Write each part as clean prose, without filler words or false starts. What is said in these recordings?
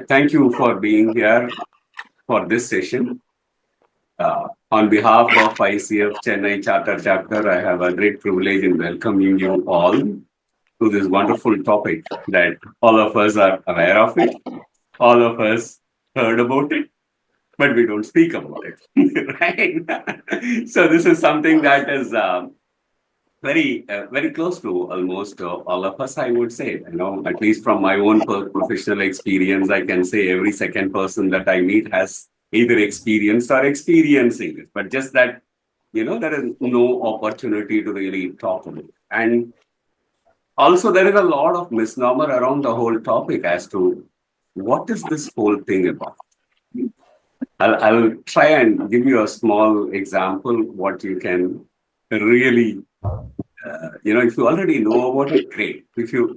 Thank you for being here for this session. On behalf of ICF Chennai Charter Chapter, I have a great privilege in welcoming you all to this wonderful topic that all of us are aware of it, all of us heard about it, but we don't speak about it, right? So this is something that is very close to almost all of us, I would say. At least from my own professional experience, I can say every second person that I meet has either experienced or experiencing it. But just that, there is no opportunity to really talk about it. And also, there is a lot of misnomer around the whole topic as to what is this whole thing about. I'll try and give you a small example what you can really if you already know about it, great.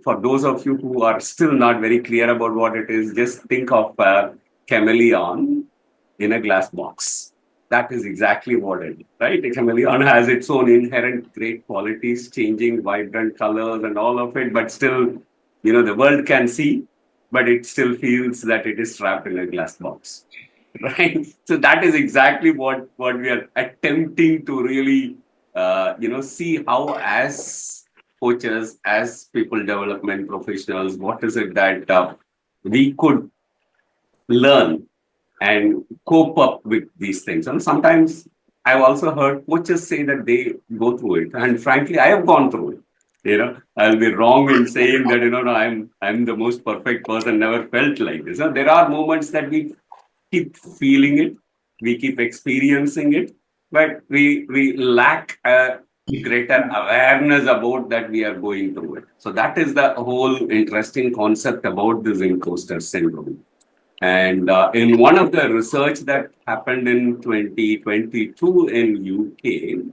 For those of you who are still not very clear about what it is, just think of a chameleon in a glass box. That is exactly what it is, right? A chameleon has its own inherent great qualities, changing vibrant colors and all of it, but still, the world can see, but it still feels that it is trapped in a glass box, right? So that is exactly what we are attempting to really see how as coaches, as people development professionals, what is it that we could learn and cope up with these things. And sometimes I've also heard coaches say that they go through it. And frankly, I have gone through it. I'll be wrong in saying that, no, I'm the most perfect person, never felt like this. There are moments that we keep feeling it, we keep experiencing it, but we lack a greater awareness about that we are going through it. So that is the whole interesting concept about this imposter syndrome. And in one of the research that happened in 2022 in UK,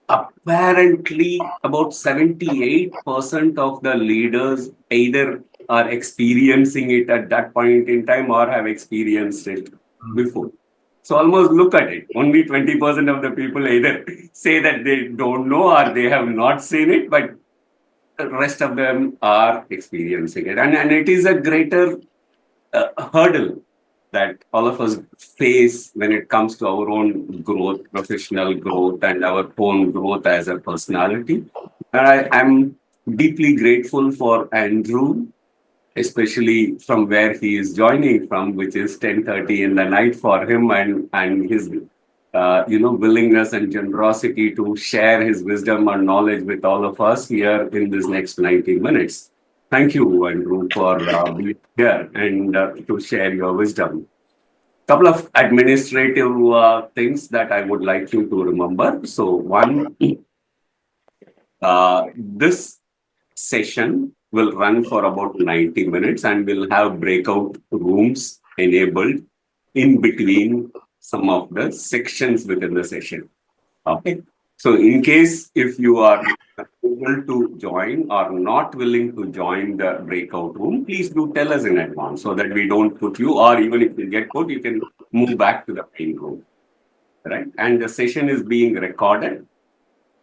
apparently about 78% of the leaders either are experiencing it at that point in time or have experienced it before. So almost look at it. Only 20% of the people either say that they don't know or they have not seen it, but the rest of them are experiencing it. And it is a greater hurdle that all of us face when it comes to our own growth, professional growth, and our own growth as a personality. And I am deeply grateful for Andrew, especially from where he is joining from, which is 10:30 in the night for him, and his willingness and generosity to share his wisdom and knowledge with all of us here in this next 90 minutes. Thank you, Andrew, for being here and to share your wisdom. Couple of administrative things that I would like you to remember. So one, this session will run for about 90 minutes and we'll have breakout rooms enabled in between some of the sections within the session. Okay. So in case if you are able to join or not willing to join the breakout room, please do tell us in advance so that we don't put you, or even if you get put, you can move back to the main room. Right. And the session is being recorded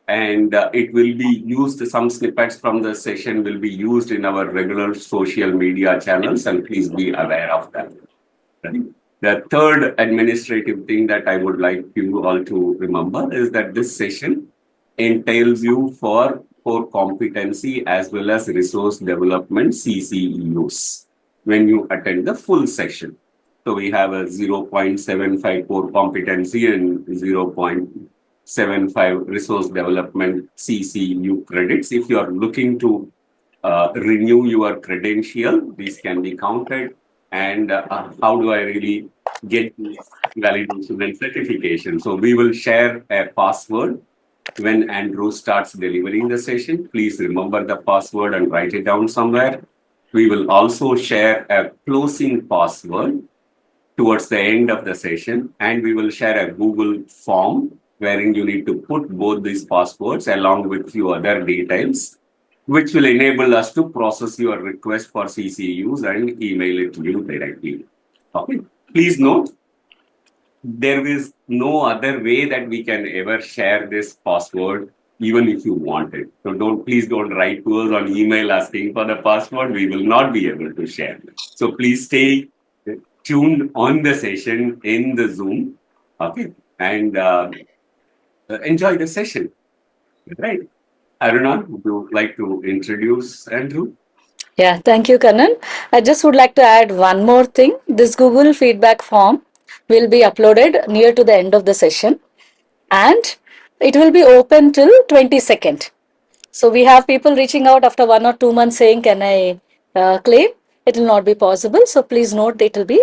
and it will be used, some snippets from the session will be used in our regular social media channels, and please be aware of that. Right? The third administrative thing that I would like you all to remember is that this session entails you for core competency as well as resource development CCEUs when you attend the full session. So we have a 0.75 core competency and 0.75 resource development CCU credits. If you are looking to renew your credential, these can be counted. And how do I really get validation and certification? So we will share a password when Andrew starts delivering the session. Please remember the password and write it down somewhere. We will also share a closing password towards the end of the session, and we will share a Google form wherein you need to put both these passwords along with few other details, which will enable us to process your request for CCUs and email it to you directly. Okay. Please note, there is no other way that we can ever share this password, even if you want it. So please don't write to us on email asking for the password. We will not be able to share. So please stay tuned on the session in the Zoom. Okay. And enjoy the session. Right. Aruna, would you like to introduce Andrew? Yeah, thank you, Kanan. I just would like to add one more thing. This Google feedback form will be uploaded near to the end of the session, and it will be open till 22nd. So we have people reaching out after 1 or 2 months saying, "Can I claim?" It will not be possible. So please note that it will be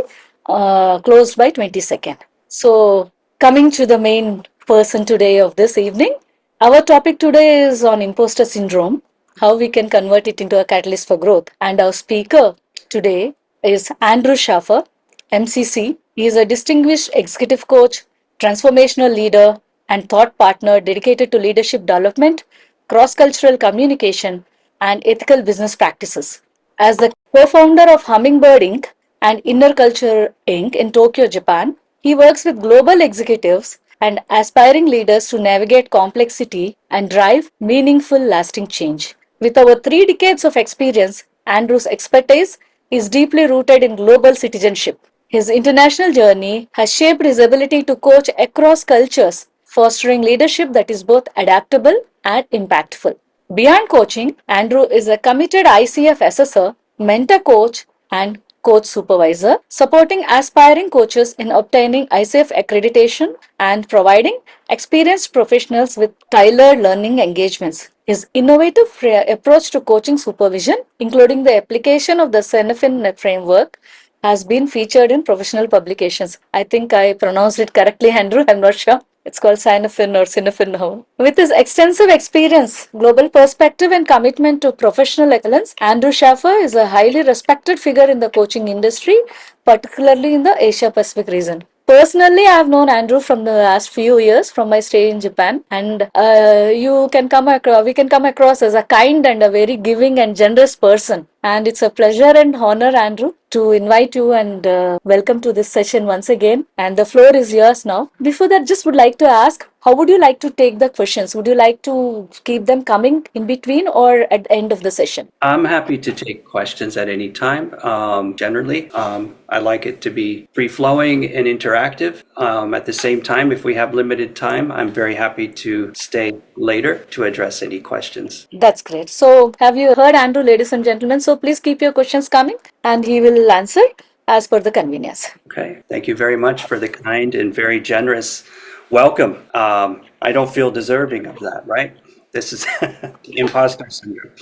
closed by 22nd. So coming to the main person today of this evening, our topic today is on imposter syndrome, how we can convert it into a catalyst for growth. And our speaker today is Andrew Shaffer, MCC. He is a distinguished executive coach, transformational leader, and thought partner dedicated to leadership development, cross cultural communication, and ethical business practices. As the co founder of Hummingbird Inc. and Inner Culture Inc. in Tokyo, Japan, he works with global executives and aspiring leaders to navigate complexity and drive meaningful, lasting change. With over 3 decades of experience, Andrew's expertise is deeply rooted in global citizenship. His international journey has shaped his ability to coach across cultures, fostering leadership that is both adaptable and impactful. Beyond coaching, Andrew is a committed ICF assessor, mentor coach, and coach supervisor, supporting aspiring coaches in obtaining ICF accreditation and providing experienced professionals with tailored learning engagements. His innovative approach to coaching supervision, including the application of the Senefin framework, has been featured in professional publications. I think I pronounced it correctly, Andrew. I'm not sure. It's called Sinefin or Cinefin now. With his extensive experience, global perspective, and commitment to professional excellence, Andrew Shaffer is a highly respected figure in the coaching industry, particularly in the Asia Pacific region. Personally, I have known Andrew from the last few years from my stay in Japan, and we can come across as a kind and a very giving and generous person. And it's a pleasure and honor, Andrew, to invite you and welcome to this session once again. And the floor is yours now. Before that, just would like to ask, how would you like to take the questions? Would you like to keep them coming in between or at the end of the session? I'm happy to take questions at any time. Generally, I like it to be free flowing and interactive. At the same time, if we have limited time, I'm very happy to stay later to address any questions. That's great. So, have you heard Andrew, ladies and gentlemen? So, please keep your questions coming and he will answer as per the convenience. Okay. Thank you very much for the kind and very generous welcome. I don't feel deserving of that, right? This is imposter syndrome.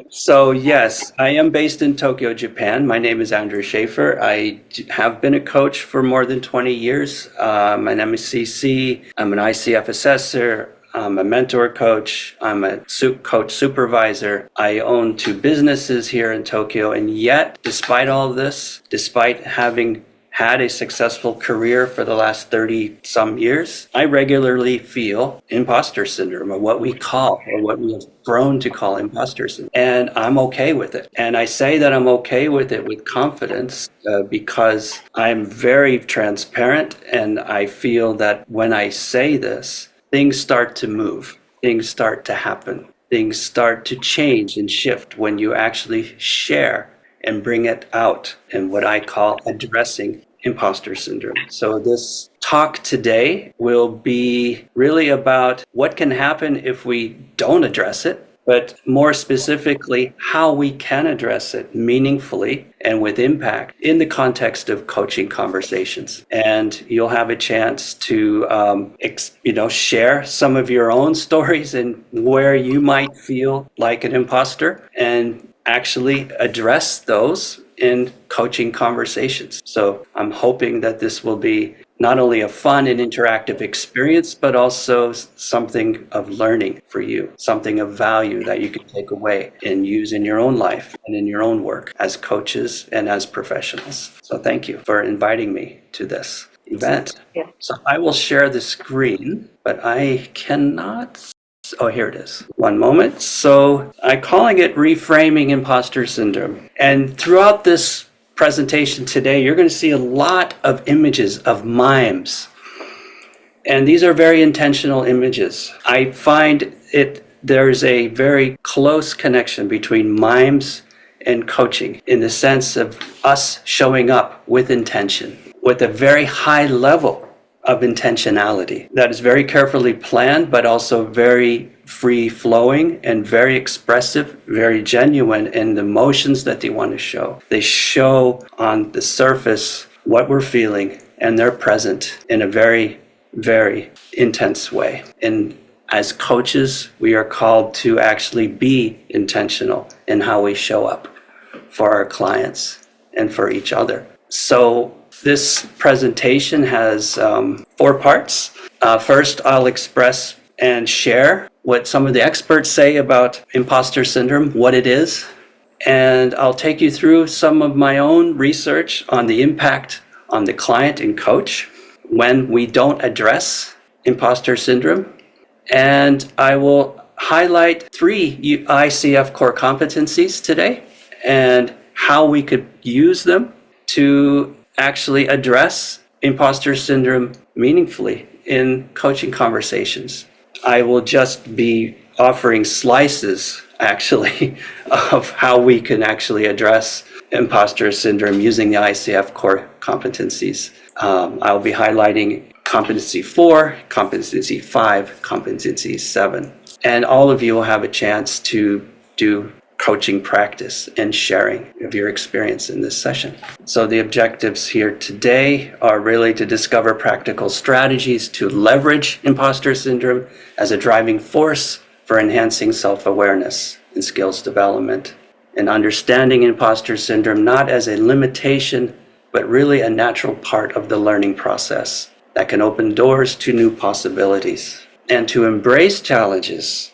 So yes, I am based in Tokyo, Japan. My name is Andrew Shaffer. I have been a coach for more than 20 years. I'm an MCC, I'm an ICF assessor, I'm a mentor coach, I'm a coach supervisor. I own 2 businesses here in Tokyo, and yet, despite all of this, despite having had a successful career for the last 30 some years, I regularly feel imposter syndrome, or what we have grown to call imposter syndrome. And I'm okay with it. And I say that I'm okay with it with confidence because I'm very transparent, and I feel that when I say this, things start to move, things start to happen, things start to change and shift when you actually share and bring it out in what I call addressing imposter syndrome. So this talk today will be really about what can happen if we don't address it, but more specifically, how we can address it meaningfully and with impact in the context of coaching conversations. And you'll have a chance to, share some of your own stories and where you might feel like an imposter, and actually address those in coaching conversations. So I'm hoping that this will be not only a fun and interactive experience, but also something of learning for you, something of value that you can take away and use in your own life and in your own work as coaches and as professionals. So thank you for inviting me to this event. Yeah. So I will share the screen, but I cannot. Oh, here it is. One moment. So I'm calling it Reframing Imposter Syndrome. And throughout this presentation today, you're going to see a lot of images of mimes. And these are very intentional images. I find there's a very close connection between mimes in coaching in the sense of us showing up with intention, with a very high level of intentionality that is very carefully planned, but also very free-flowing and very expressive, very genuine in the emotions that they want to show. They show on the surface what we're feeling, and they're present in a very, very intense way. And as coaches, we are called to actually be intentional in how we show up for our clients and for each other. So this presentation has 4 parts. First, I'll express and share what some of the experts say about imposter syndrome, what it is. And I'll take you through some of my own research on the impact on the client and coach when we don't address imposter syndrome. And I will highlight 3 ICF core competencies today and how we could use them to actually address imposter syndrome meaningfully in coaching conversations. I will just be offering slices, actually, of how we can actually address imposter syndrome using the ICF core competencies. I'll be highlighting competency 4, competency 5, competency 7. And all of you will have a chance to do coaching practice and sharing of your experience in this session. So the objectives here today are really to discover practical strategies to leverage imposter syndrome as a driving force for enhancing self-awareness and skills development, and understanding imposter syndrome not as a limitation, but really a natural part of the learning process that can open doors to new possibilities, and to embrace challenges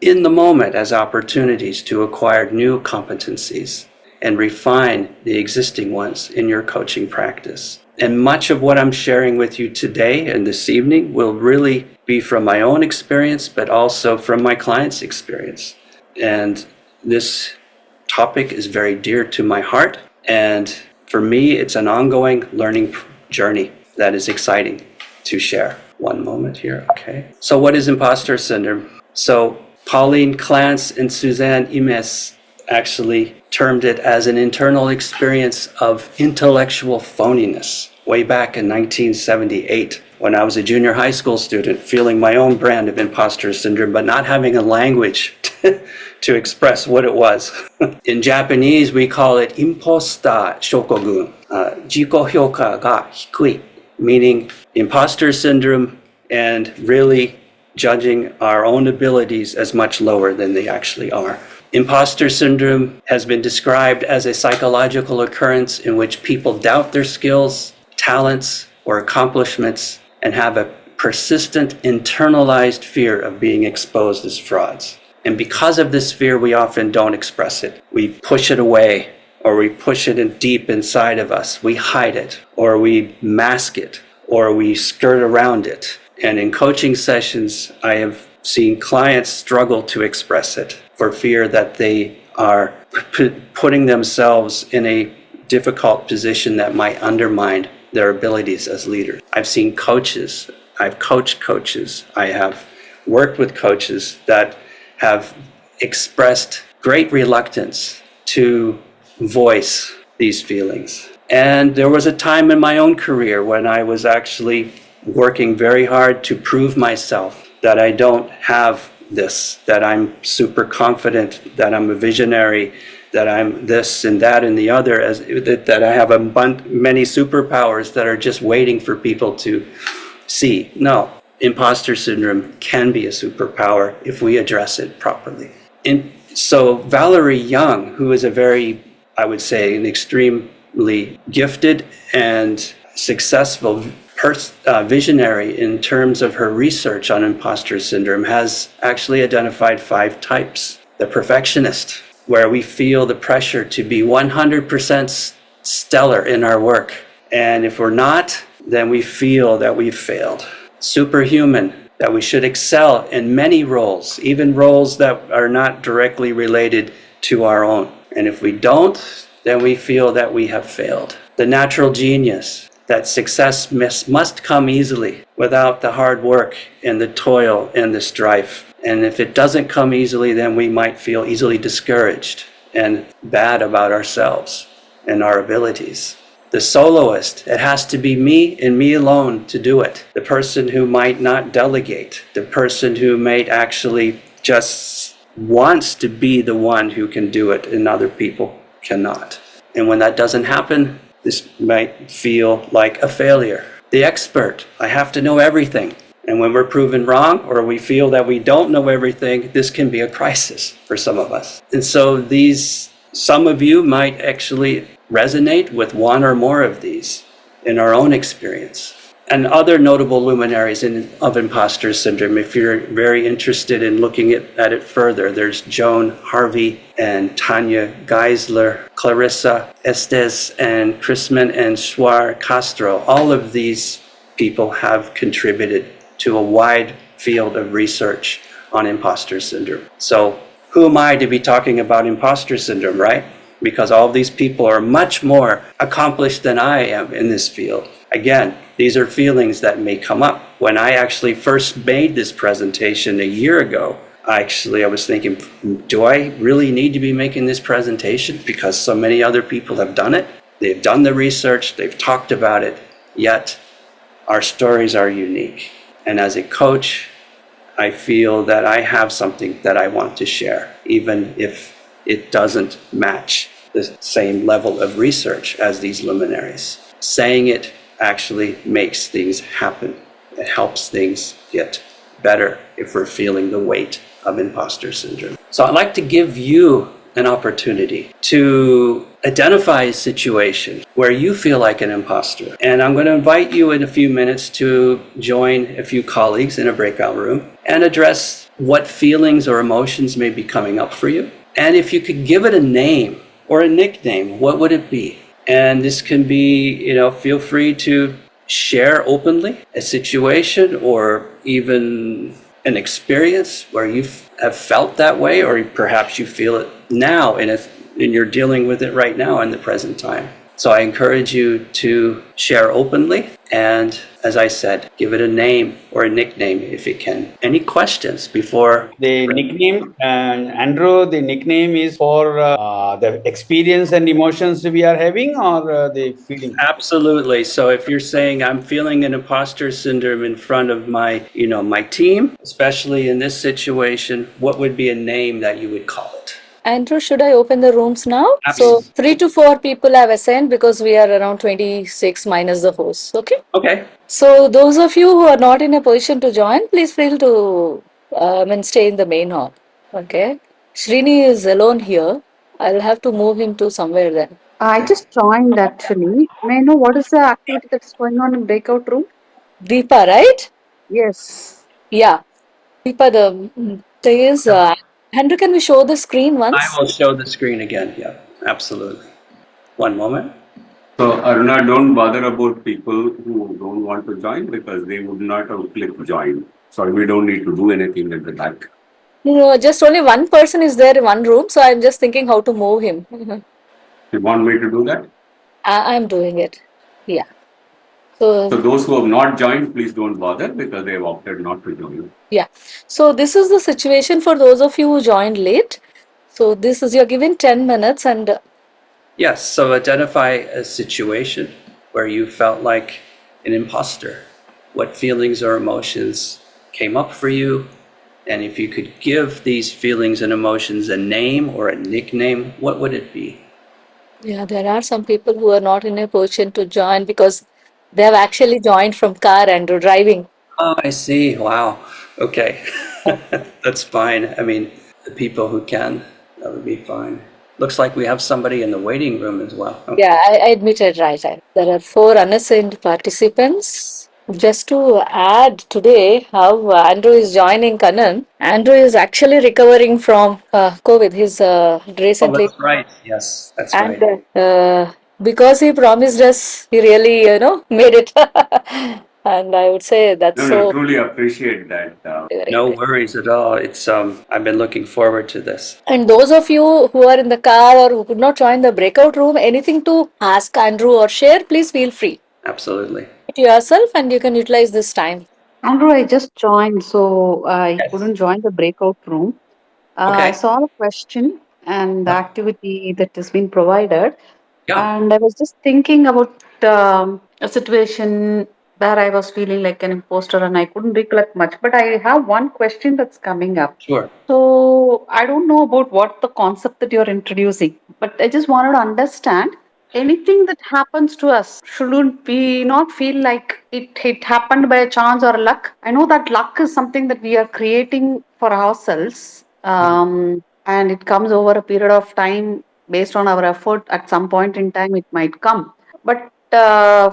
in the moment as opportunities to acquire new competencies and refine the existing ones in your coaching practice. And much of what I'm sharing with you today and this evening will really be from my own experience, but also from my clients' experience. And this topic is very dear to my heart. And for me, it's an ongoing learning journey that is exciting to share. One moment here, okay. So what is imposter syndrome? So Pauline Clance and Suzanne Imes actually termed it as an internal experience of intellectual phoniness way back in 1978 when I was a junior high school student, feeling my own brand of imposter syndrome, but not having a language to express what it was. In Japanese, we call it Imposter Syndrome, 𝐻𝐞𝐚𝐫𝐧𝐢𝐧𝐠, meaning imposter syndrome and really judging our own abilities as much lower than they actually are. Imposter syndrome has been described as a psychological occurrence in which people doubt their skills, talents, or accomplishments and have a persistent internalized fear of being exposed as frauds. And because of this fear, we often don't express it. We push it away, or we push it in deep inside of us. We hide it, or we mask it, or we skirt around it. And in coaching sessions, I have seen clients struggle to express it for fear that they are putting themselves in a difficult position that might undermine their abilities as leaders. I've seen coaches, I've coached coaches, I have worked with coaches that have expressed great reluctance to voice these feelings. And there was a time in my own career when I was actually working very hard to prove myself that I don't have this, that I'm super confident, that I'm a visionary, that I'm this and that and the other, that I have many superpowers that are just waiting for people to see. No, imposter syndrome can be a superpower if we address it properly. And so Valerie Young, who is a very, I would say, an extremely gifted and successful visionary in terms of her research on imposter syndrome, has actually identified 5 types. The perfectionist, where we feel the pressure to be 100% stellar in our work. And if we're not, then we feel that we've failed. Superhuman, that we should excel in many roles, even roles that are not directly related to our own. And if we don't, then we feel that we have failed. The natural genius, that success must come easily without the hard work and the toil and the strife. And if it doesn't come easily, then we might feel easily discouraged and bad about ourselves and our abilities. The soloist, it has to be me and me alone to do it. The person who might not delegate, the person who might actually just wants to be the one who can do it and other people cannot. And when that doesn't happen, this might feel like a failure. The expert, I have to know everything. And when we're proven wrong or we feel that we don't know everything, this can be a crisis for some of us. And so some of you might actually resonate with one or more of these in our own experience. And other notable luminaries of imposter syndrome, if you're very interested in looking at it further, there's Joan Harvey and Tanya Geisler, Clarissa Estes, and Chrisman and Suar Castro. All of these people have contributed to a wide field of research on imposter syndrome. So who am I to be talking about imposter syndrome, right? Because all of these people are much more accomplished than I am in this field. Again, these are feelings that may come up. When I actually first made this presentation a year ago, I was thinking, do I really need to be making this presentation? Because so many other people have done it. They've done the research, they've talked about it, yet our stories are unique. And as a coach, I feel that I have something that I want to share, even if it doesn't match the same level of research as these luminaries. Saying it actually makes things happen. It helps things get better if we're feeling the weight of imposter syndrome. So I'd like to give you an opportunity to identify a situation where you feel like an imposter. And I'm going to invite you in a few minutes to join a few colleagues in a breakout room and address what feelings or emotions may be coming up for you. And if you could give it a name or a nickname, what would it be? And this can be, feel free to share openly a situation or even an experience where you have felt that way, or perhaps you feel it now and you're dealing with it right now in the present time. So I encourage you to share openly, and as I said, give it a name or a nickname if you can. Any questions before? The nickname, Andrew, the nickname is for the experience and emotions we are having, or the feeling? Absolutely. So if you're saying I'm feeling an imposter syndrome in front of my team, especially in this situation, what would be a name that you would call it? Andrew, should I open the rooms now? Absolutely. So 3 to 4 people have assigned because we are around 26 minus the host. Okay. Okay. So those of you who are not in a position to join, please feel to stay in the main hall. Okay. Srini is alone here. I'll have to move him to somewhere then. I just joined actually. May I know what is the activity that's going on in breakout room? Deepa, right? Yes. Yeah. Deepa, the thing is, Andrew, can we show the screen once? I will show the screen again. Yeah, absolutely. One moment. So Aruna, don't bother about people who don't want to join because they would not have clicked join. So we don't need to do anything at the back. No, just only one person is there in one room, so I'm just thinking how to move him. You want me to do that? I'm doing it. Yeah. So those who have not joined, please don't bother because they have opted not to join. yeah. So this is the situation for those of you who joined late. So this is, you're given 10 minutes and Yes, so identify a situation where you felt like an imposter. What feelings or emotions came up for you? And if you could give these feelings and emotions a name or a nickname, what would it be? yeah, there are some people who are not in a position to join because they have actually joined from car and driving. Oh, I see. Wow. Okay. That's fine. I mean, the people who can, that would be fine. Looks like we have somebody in the waiting room as well. Okay. Yeah, I admitted, right. There are 4 unassigned participants. Just to add today how Andrew is joining Kannan. Andrew is actually recovering from COVID. He's recently. Oh, that's right. Yes, that's And right. because he promised us, he really, made it. And I would say that's so. Truly appreciate that. No worries at all. It's I've been looking forward to this. And those of you who are in the car or who could not join the breakout room, anything to ask Andrew or share, please feel free. Absolutely. To yourself, and you can utilize this time. Andrew, I just joined, so I Yes. couldn't join the breakout room. Okay. I saw a question. and the activity that has been provided. Yeah, And I was just thinking about a situation where I was feeling like an imposter and I couldn't recollect much. But I have one question that's coming up. sure. So I don't know about what the concept that you're introducing, but I just wanted to understand anything that happens to us, shouldn't we not feel like it happened by a chance or luck? I know that luck is something that we are creating for ourselves, and it comes over a period of time based on our effort. At some point in time, it might come. But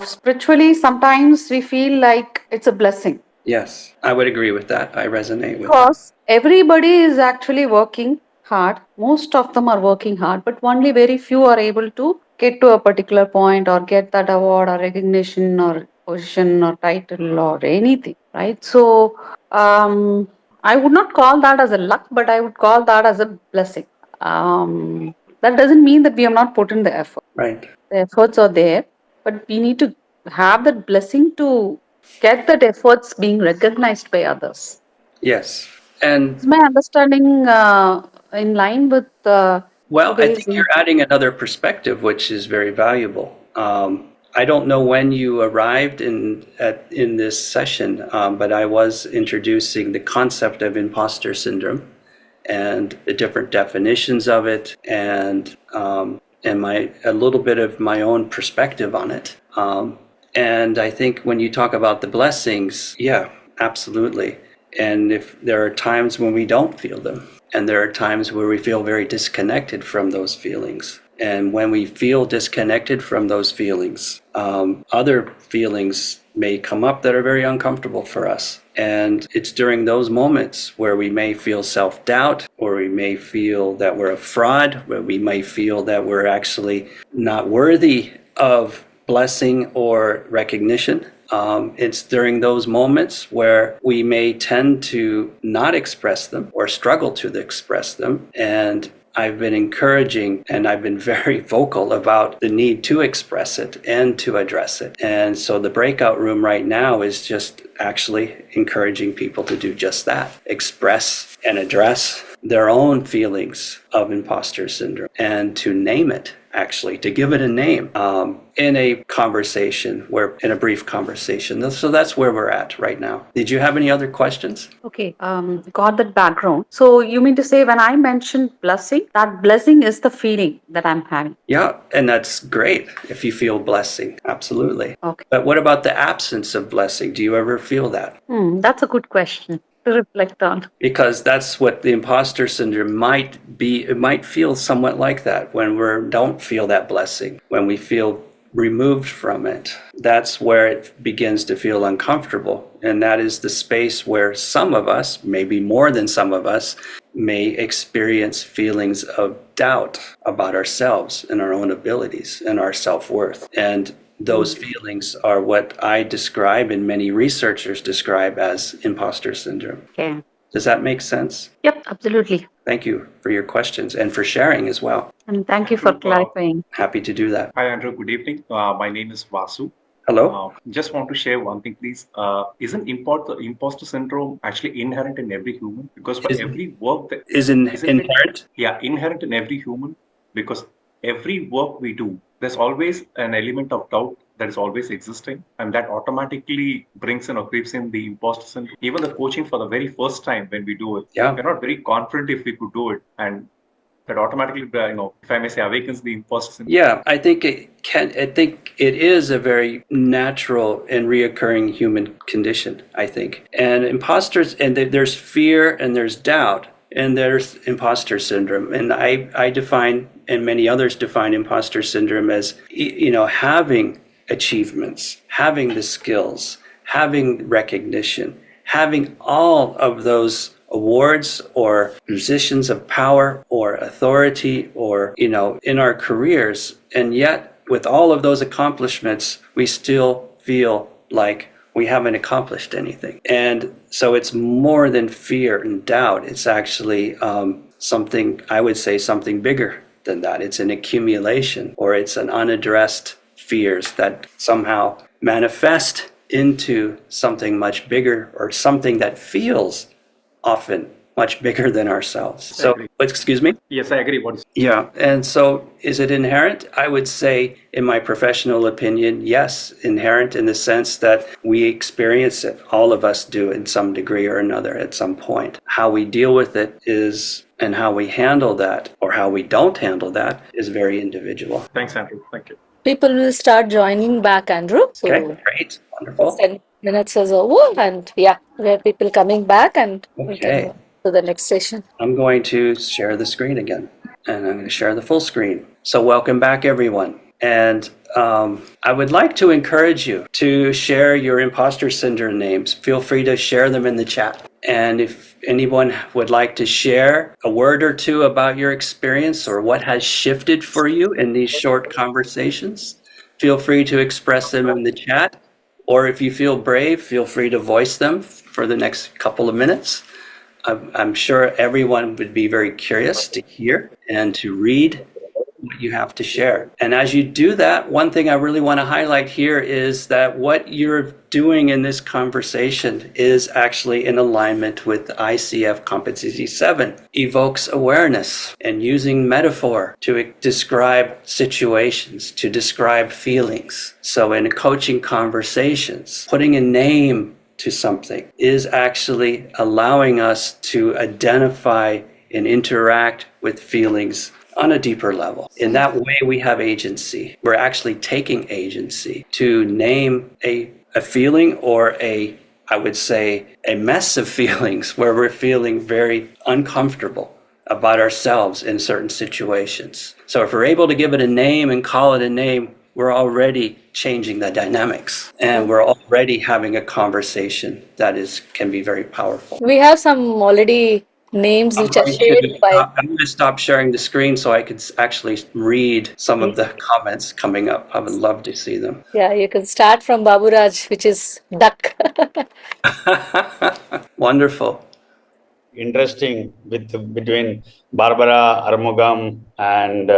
spiritually, sometimes we feel like it's a blessing Yes, I would agree with that. I resonate with that. because everybody is actually working hard. Most of them are working hard, but only very few are able to get to a particular point or get that award or recognition or position or title or anything, right? So, I would not call that as a luck, but I would call that as a blessing. That doesn't mean that we have not put in the effort. Right. The efforts are there, but we need to have that blessing to get that efforts being recognized by others. Yes. And Is my understanding in line with well, I today's? think you're adding another perspective, which is very valuable. I don't know when you arrived in this session, but I was introducing the concept of imposter syndrome and the different definitions of it, and my a little bit of my own perspective on it. And I think when you talk about the blessings, yeah, absolutely. And if there are times when we don't feel them, and there are times where we feel very disconnected from those feelings. And when we feel disconnected from those feelings, other feelings may come up that are very uncomfortable for us. And it's during those moments where we may feel self-doubt, or we may feel that we're a fraud, where we may feel that we're actually not worthy of blessing or recognition. It's during those moments where we may tend to not express them or struggle to express them. And I've been encouraging and I've been very vocal about the need to express it and to address it. And so the breakout room right now is just actually encouraging people to do just that, express and address their own feelings of imposter syndrome and to name it, actually, to give it a name in a conversation, in a brief conversation. So that's where we're at right now. Did you have any other questions? Okay, got that background. So you mean to say when I mentioned blessing, that blessing is the feeling that I'm having? Yeah, and that's great if you feel blessing, absolutely. Okay. But what about the absence of blessing? Do you ever feel that? That's a good question to reflect on. Because that's what the imposter syndrome might be. It might feel somewhat like that when we don't feel that blessing, when we feel removed from it. That's where it begins to feel uncomfortable. And that is the space where some of us, maybe more than some of us, may experience feelings of doubt about ourselves and our own abilities and our self-worth. And those feelings are what I describe and many researchers describe as imposter syndrome. Okay. Does that make sense? Yep, absolutely. Thank you for your questions and for sharing as well. And thank you for clarifying. Happy to do that. Hi, Andrew. Good evening. My name is Vasu. Hello? Just want to share one thing, please. Isn't imposter syndrome actually inherent in every human? Because for every work that Isn't inherent? Yeah, inherent in every human. Because every work we do, there's always an element of doubt that is always existing, and that automatically brings in or creeps in the imposter syndrome. Even the coaching for the very first time when we do it, Yeah. we're not very confident if we could do it, and that automatically, if I may say, awakens the imposter syndrome. Yeah, I think it is a very natural and reoccurring human condition, I think. And imposters, and there's fear and there's doubt and there's imposter syndrome. And I define, and many others define imposter syndrome as, having achievements, having the skills, having recognition, having all of those awards or positions of power or authority or, in our careers. And yet, with all of those accomplishments, we still feel like we haven't accomplished anything. And so it's more than fear and doubt. It's actually something, I would say, something bigger than that. It's an accumulation, or it's an unaddressed fears that somehow manifest into something much bigger, or something that feels often much bigger than ourselves. I So, agree. excuse me? Yes, I agree. What is Yeah. And so is it inherent? I would say, in my professional opinion, yes, inherent in the sense that we experience it. All of us do in some degree or another at some point. How we deal with it is, and how we handle that or how we don't handle that is very individual. Thanks, Andrew. Thank you. People will start joining back, Andrew. So Okay, great. first Wonderful. 10 minutes is over, and yeah, we have people coming back, and we can Okay. move to the next session. I'm going to share the screen again, and I'm going to share the full screen. So welcome back, everyone. And I would like to encourage you to share your imposter syndrome names. Feel free to share them in the chat. And if anyone would like to share a word or two about your experience or what has shifted for you in these short conversations, feel free to express them in the chat. Or if you feel brave, feel free to voice them for the next couple of minutes. I'm sure everyone would be very curious to hear and to read what you have to share. And as you do that, one thing I really want to highlight here is that what you're doing in this conversation is actually in alignment with ICF Competency 7, evokes awareness and using metaphor to describe situations, to describe feelings. So in coaching conversations, putting a name to something is actually allowing us to identify and interact with feelings on a deeper level. In that way, we have agency. We're actually taking agency to name a feeling or I would say, a mess of feelings where we're feeling very uncomfortable about ourselves in certain situations. So if we're able to give it a name and call it a name, we're already changing the dynamics and we're already having a conversation that can be very powerful. We have some already names which are shared by. I'm going to stop sharing the screen so I could actually read some of the comments coming up. I would love to see them. Yeah, you can start from Baburaj, which is duck. Wonderful. Interesting between Barbara, Armugam, and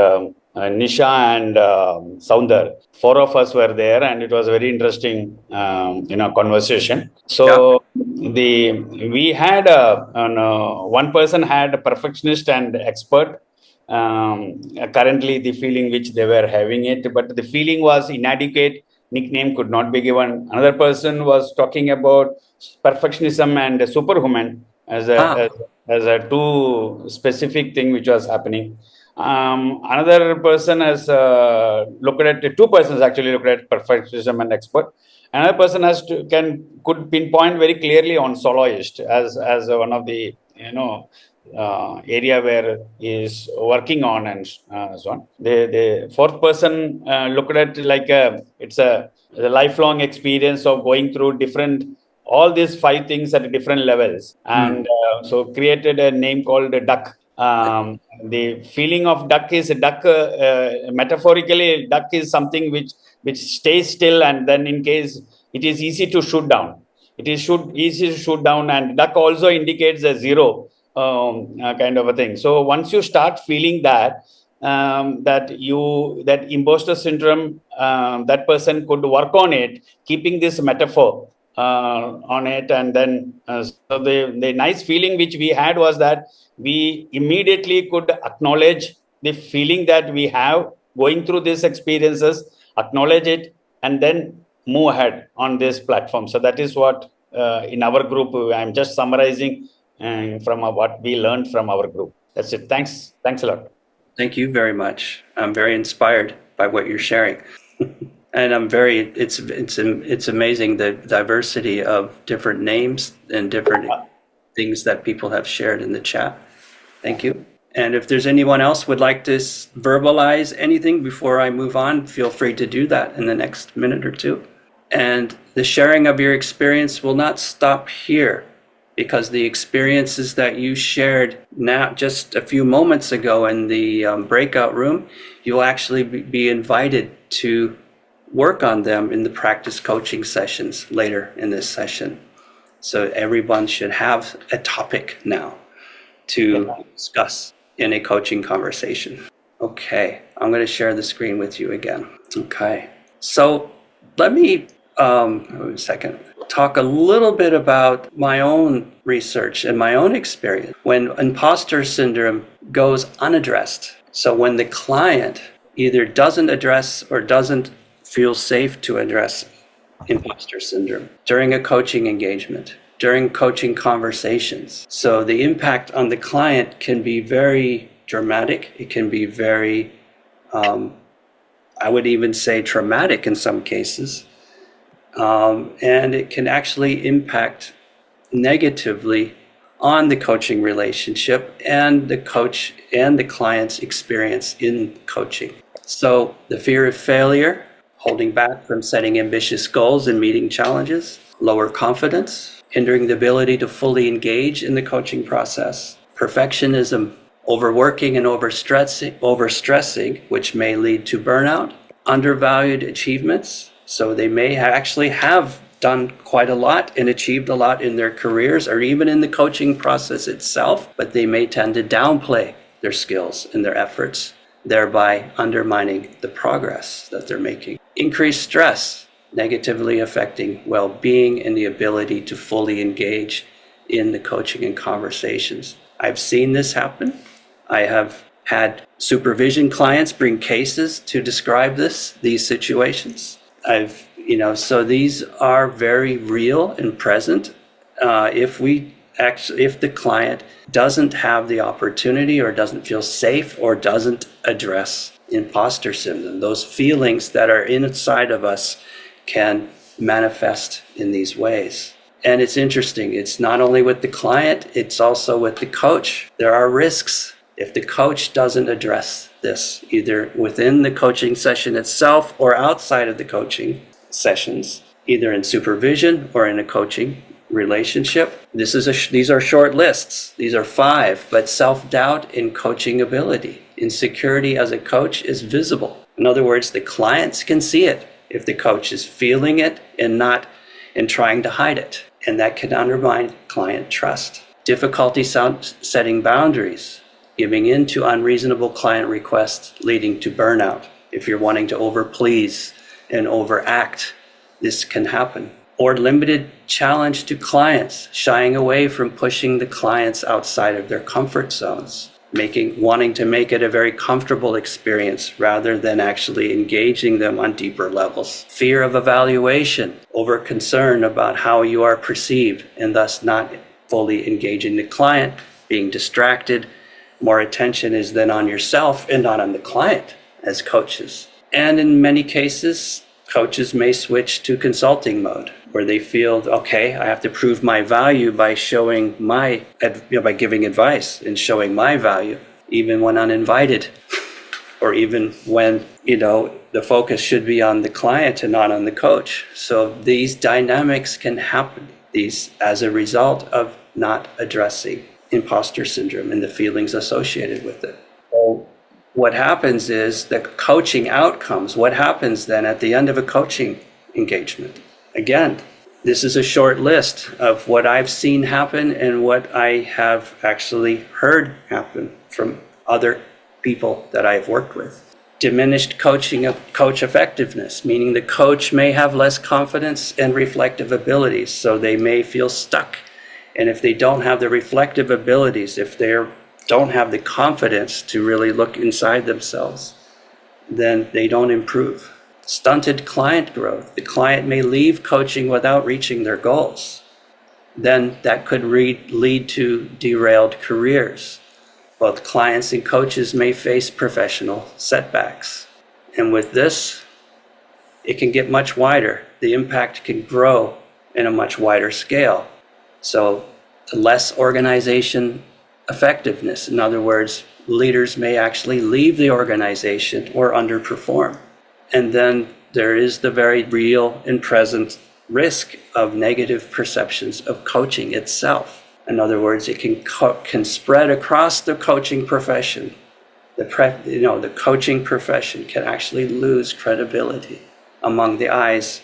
Nisha and Soundar. Four of us were there, and it was a very interesting, conversation. So we had one person had a perfectionist and expert. Currently, the feeling which they were having it, but the feeling was inadequate. Nickname could not be given. Another person was talking about perfectionism and superhuman as a two specific thing which was happening. Another person has looked at two persons actually looked at perfectionism and expert. Another person could pinpoint very clearly on soloist as one of the area where he is working on and so on. The fourth person looked at it's a lifelong experience of going through all these five things at different levels, and so created a name called duck. The feeling of duck is metaphorically, duck is something which stays still, and then in case it is easy to shoot down. It is easy to shoot down, and duck also indicates a zero kind of a thing. So once you start feeling that imposter syndrome, that person could work on it, keeping this metaphor on it, and then so the nice feeling which we had was that we immediately could acknowledge the feeling that we have going through these experiences, acknowledge it, and then move ahead on this platform. So that is what in our group, I'm just summarizing from what we learned from our group. That's it. Thanks a lot. Thank you very much. I'm very inspired by what you're sharing. And it's amazing the diversity of different names and different things that people have shared in the chat. Thank you. And if there's anyone else would like to verbalize anything before I move on, feel free to do that in the next minute or two. And the sharing of your experience will not stop here, because the experiences that you shared now just a few moments ago in the breakout room, you'll actually be invited to work on them in the practice coaching sessions later in this session. So everyone should have a topic now to discuss in a coaching conversation. Okay, I'm going to share the screen with you again. Okay, so let me, a second. talk a little bit about my own research and my own experience when imposter syndrome goes unaddressed. So when the client either doesn't address or doesn't feel safe to address imposter syndrome during a coaching engagement, during coaching conversations. So the impact on the client can be very dramatic. It can be very, I would even say traumatic in some cases. And it can actually impact negatively on the coaching relationship and the coach and the client's experience in coaching. So the fear of failure, holding back from setting ambitious goals and meeting challenges, lower confidence, hindering the ability to fully engage in the coaching process, perfectionism, overworking and overstressing, which may lead to burnout, undervalued achievements. So they may actually have done quite a lot and achieved a lot in their careers or even in the coaching process itself, but they may tend to downplay their skills and their efforts, thereby undermining the progress that they're making. Increased stress, negatively affecting well-being and the ability to fully engage in the coaching and conversations. I've seen this happen. I have had supervision clients bring cases to describe these situations. So these are very real and present. If the client doesn't have the opportunity or doesn't feel safe or doesn't address imposter syndrome, those feelings that are inside of us can manifest in these ways. And it's interesting. It's not only with the client, it's also with the coach. There are risks if the coach doesn't address this, either within the coaching session itself or outside of the coaching sessions, either in supervision or in a coaching relationship. These are short lists. These are 5, but self-doubt in coaching ability. Insecurity as a coach is visible. In other words, the clients can see it if the coach is feeling it and trying to hide it. And that can undermine client trust. Difficulty setting boundaries, giving in to unreasonable client requests leading to burnout. If you're wanting to overplease and overact, this can happen. Or limited challenge to clients, shying away from pushing the clients outside of their comfort zones, wanting to make it a very comfortable experience rather than actually engaging them on deeper levels. Fear of evaluation, over concern about how you are perceived and thus not fully engaging the client, being distracted. More attention is then on yourself and not on the client as coaches. And in many cases, coaches may switch to consulting mode where they feel, okay, I have to prove my value by by giving advice and showing my value, even when uninvited, or even when, the focus should be on the client and not on the coach. So these dynamics can happen, as a result of not addressing imposter syndrome and the feelings associated with it. So what happens is the coaching outcomes. What happens then at the end of a coaching engagement? Again, this is a short list of what I've seen happen and what I have actually heard happen from other people that I've worked with. Diminished coach effectiveness, meaning the coach may have less confidence and reflective abilities, so they may feel stuck. And if they don't have the reflective abilities, if they don't have the confidence to really look inside themselves, then they don't improve. Stunted client growth. The client may leave coaching without reaching their goals. Then that could lead to derailed careers. Both clients and coaches may face professional setbacks. And with this, it can get much wider. The impact can grow in a much wider scale. So less organization effectiveness. In other words, leaders may actually leave the organization or underperform. And then there is the very real and present risk of negative perceptions of coaching itself. In other words, it can spread across the coaching profession. The coaching profession can actually lose credibility among the eyes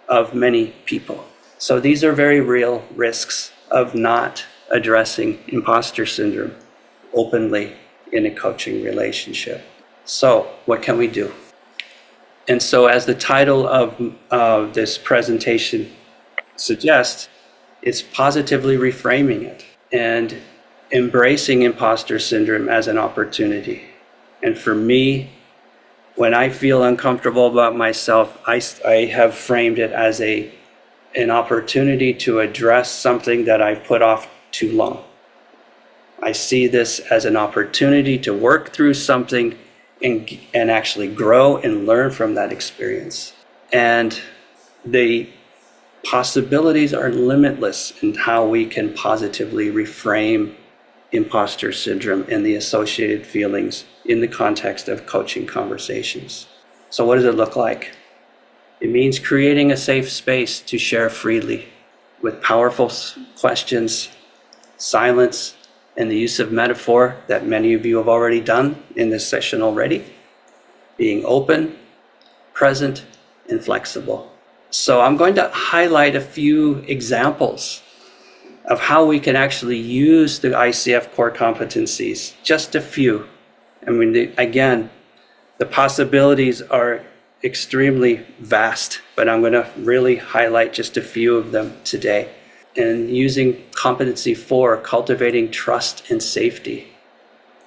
of many people. So these are very real risks of not addressing imposter syndrome openly in a coaching relationship. So what can we do? And so as the title of this presentation suggests, it's positively reframing it and embracing imposter syndrome as an opportunity. And for me, when I feel uncomfortable about myself, I have framed it as an opportunity to address something that I've put off too long. I see this as an opportunity to work through something and actually grow and learn from that experience. And the possibilities are limitless in how we can positively reframe imposter syndrome and the associated feelings in the context of coaching conversations. So what does it look like? It means creating a safe space to share freely with powerful questions, silence, and the use of metaphor that many of you have already done in this session already. Being open, present, and flexible. So I'm going to highlight a few examples of how we can actually use the ICF core competencies, just a few. I mean, again, the possibilities are extremely vast, but I'm going to really highlight just a few of them today. And using competency 4, cultivating trust and safety.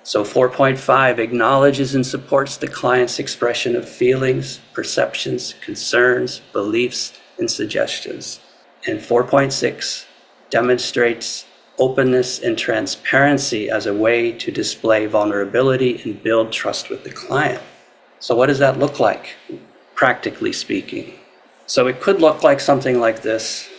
So 4.5 acknowledges and supports the client's expression of feelings, perceptions, concerns, beliefs, and suggestions. And 4.6 demonstrates openness and transparency as a way to display vulnerability and build trust with the client. So what does that look like, practically speaking? So it could look like something like this,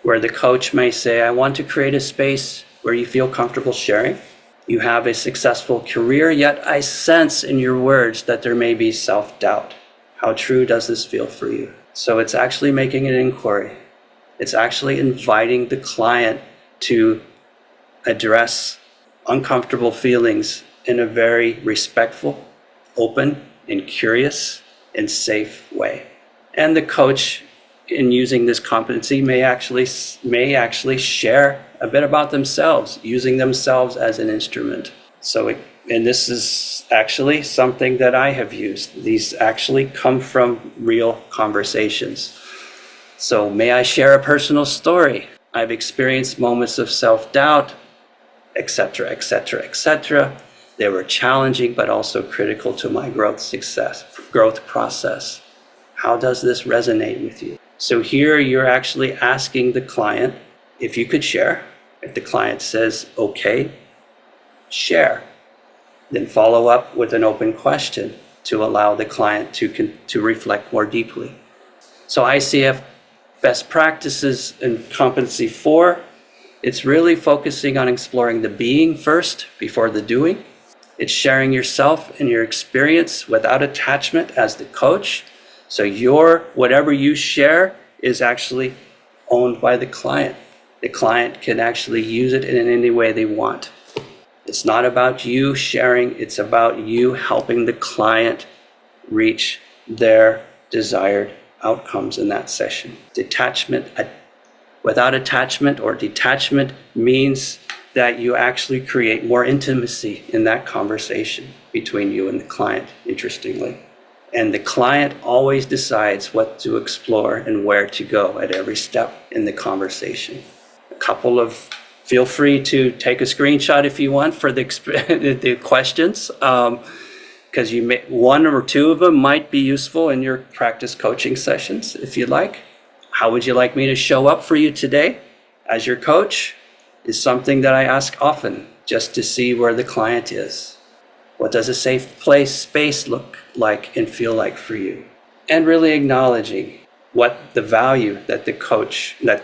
where the coach may say, I want to create a space where you feel comfortable sharing. You have a successful career, yet I sense in your words that there may be self-doubt. How true does this feel for you? So it's actually making an inquiry. It's actually inviting the client to address uncomfortable feelings in a very respectful, open, and curious and safe way. And the coach, in using this competency, may actually share a bit about themselves, using themselves as an instrument. And this is actually something that I have used. These actually come from real conversations. So may I share a personal story? I've experienced moments of self-doubt, etc., etc., etc. They were challenging, but also critical to my growth process. How does this resonate with you? So here you're actually asking the client if you could share. If the client says, okay, share. Then follow up with an open question to allow the client to reflect more deeply. So ICF best practices in competency 4, it's really focusing on exploring the being first before the doing. It's sharing yourself and your experience without attachment as the coach. So whatever you share is actually owned by the client. The client can actually use it in any way they want. It's not about you sharing, it's about you helping the client reach their desired outcomes in that session. Without attachment or detachment means that you actually create more intimacy in that conversation between you and the client, interestingly. And the client always decides what to explore and where to go at every step in the conversation. Feel free to take a screenshot if you want for the questions, because one or two of them might be useful in your practice coaching sessions, if you like. How would you like me to show up for you today as your coach? Is something that I ask often, just to see where the client is. What does a safe space look like and feel like for you? And really acknowledging what the value that the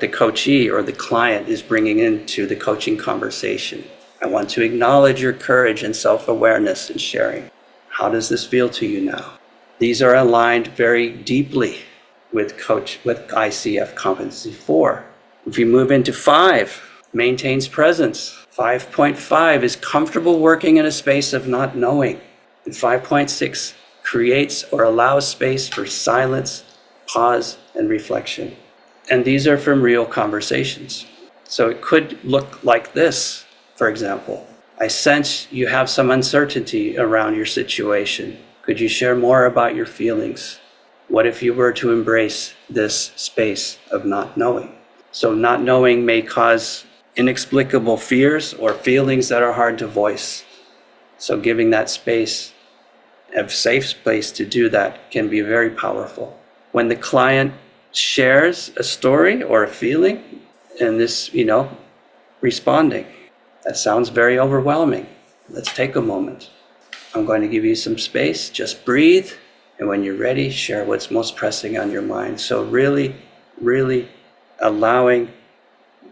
coachee or the client is bringing into the coaching conversation. I want to acknowledge your courage and self-awareness in sharing. How does this feel to you now? These are aligned very deeply with ICF competency 4. If you move into 5, maintains presence. 5.5 is comfortable working in a space of not knowing. And 5.6 creates or allows space for silence, pause, and reflection. And these are from real conversations. So it could look like this, for example. I sense you have some uncertainty around your situation. Could you share more about your feelings? What if you were to embrace this space of not knowing? So not knowing may cause inexplicable fears or feelings that are hard to voice. So giving that space, a safe space to do that, can be very powerful. When the client shares a story or a feeling, and this, responding, that sounds very overwhelming. Let's take a moment. I'm going to give you some space, just breathe, and when you're ready, share what's most pressing on your mind. So really, really allowing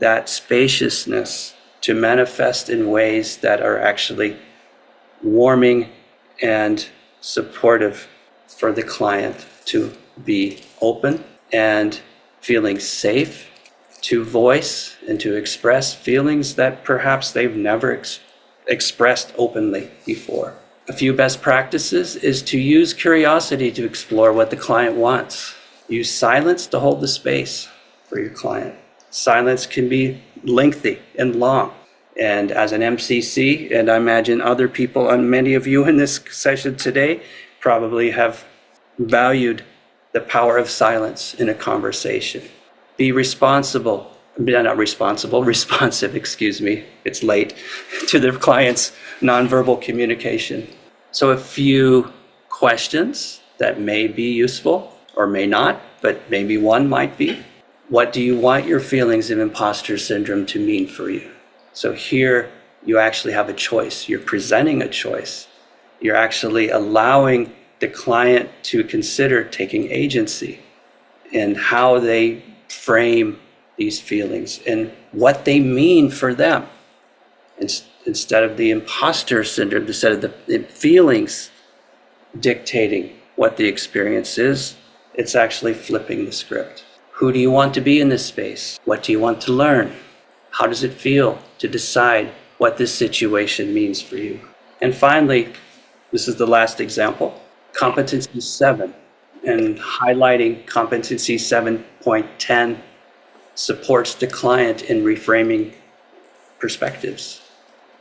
that spaciousness to manifest in ways that are actually warming and supportive for the client to be open and feeling safe to voice and to express feelings that perhaps they've never expressed openly before. A few best practices is to use curiosity to explore what the client wants. Use silence to hold the space for your client. Silence can be lengthy and long. And as an MCC, and I imagine other people, and many of you in this session today, probably have valued the power of silence in a conversation. Be responsive, it's late, to their client's nonverbal communication. So a few questions that may be useful or may not, but maybe one might be. What do you want your feelings of imposter syndrome to mean for you? So here you actually have a choice. You're presenting a choice. You're actually allowing the client to consider taking agency in how they frame these feelings and what they mean for them. Instead of the imposter syndrome, instead of the feelings dictating what the experience is, it's actually flipping the script. Who do you want to be in this space? What do you want to learn? How does it feel to decide what this situation means for you? And finally, this is the last example, competency 7, and highlighting competency 7.10 supports the client in reframing perspectives.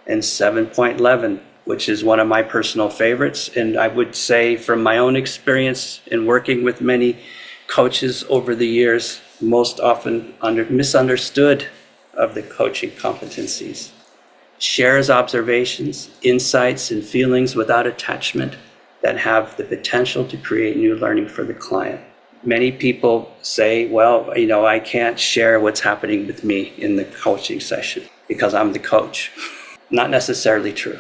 And 7.11, which is one of my personal favorites, and I would say from my own experience in working with many coaches over the years, most often misunderstood of the coaching competencies. Shares observations, insights, and feelings without attachment that have the potential to create new learning for the client. Many people say, well, I can't share what's happening with me in the coaching session because I'm the coach. Not necessarily true.